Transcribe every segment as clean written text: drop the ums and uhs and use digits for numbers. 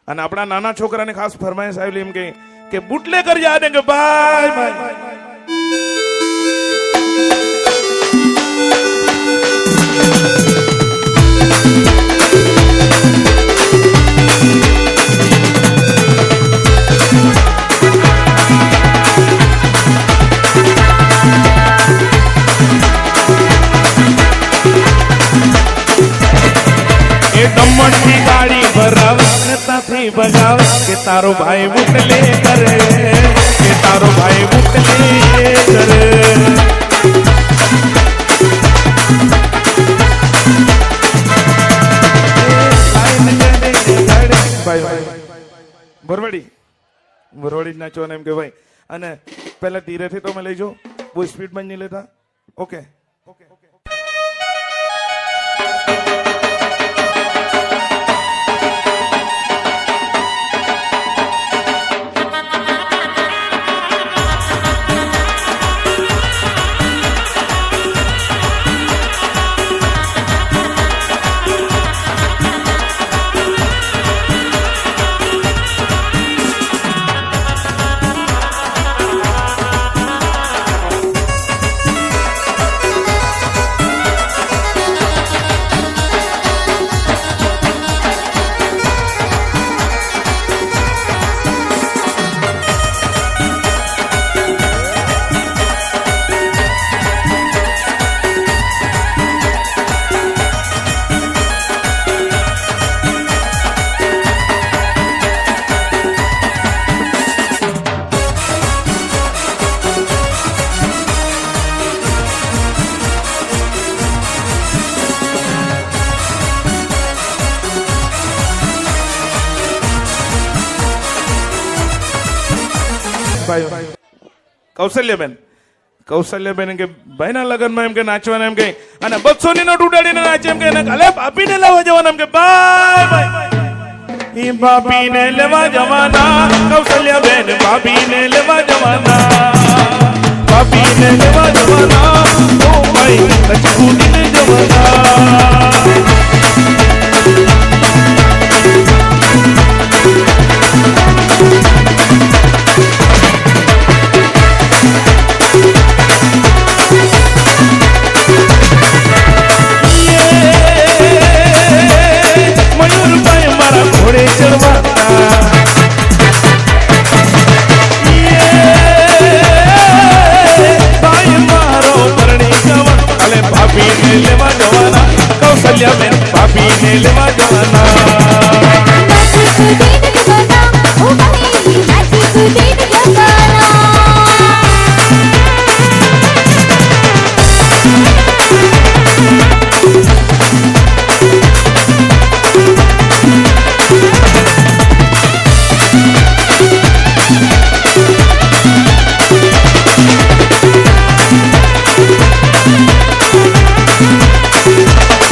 અને આપણા નાના છોકરાને ખાસ ફરમાઈશ આવેલી એમ કે બુટલેકર યાદ કે ભાઈ ભાઈ दमन की गाड़ी भराव ताथी बजाव के तारो भाई बुटले करे के तारो भाई बुटले करे ભરવાડી નાચો એમ કે ભાઈ અને પહેલા ધીરેથી તમે લઈ જાઓ બહુ સ્પીડમાં નહીં લેતા ઓકે ઓકે ઓકે કૌશલ્યાબેન કે ભાઈના લગ્નમાં એમ કે નાચવાના એમ કે અને 200 ની નોટ ઉડાડીને નાચે એમ કે અલે ભાભીને લેવા જવાના એમ કે બાય બાય ઈ ભાભીને લેવા જવાના કૌશલ્યાબેન ભાભીને લેવા જવાના ભાભીને લેવા જવાના ઓ ભાઈ કચકુડીને જવાના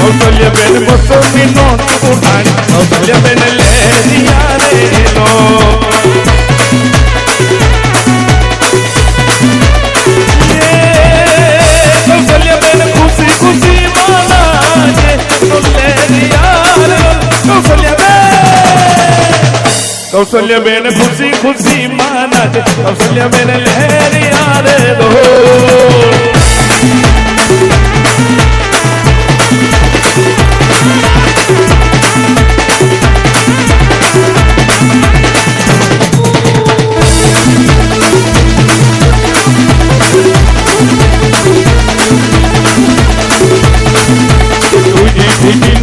કૌશલ્યાબેન 200 ની નોટ ઉઠાડી કૌશલ્યાબેન લે દિયા રે લો કૌશલ્યાબેન ખુશી ખુશી માનાજે તો લે દિયા રે કૌશલ્યાબેન ખુશી ખુશી માનાજે કૌશલ્યાબેન લે દિયા રે દો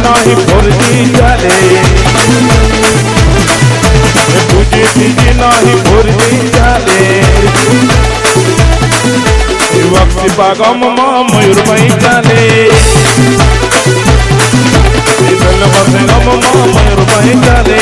नहीं भोरजी जाले तुझे तुझे नहीं भोरजी जाले वक्त पागम मयूर भाई जाले मयूर भाई जाले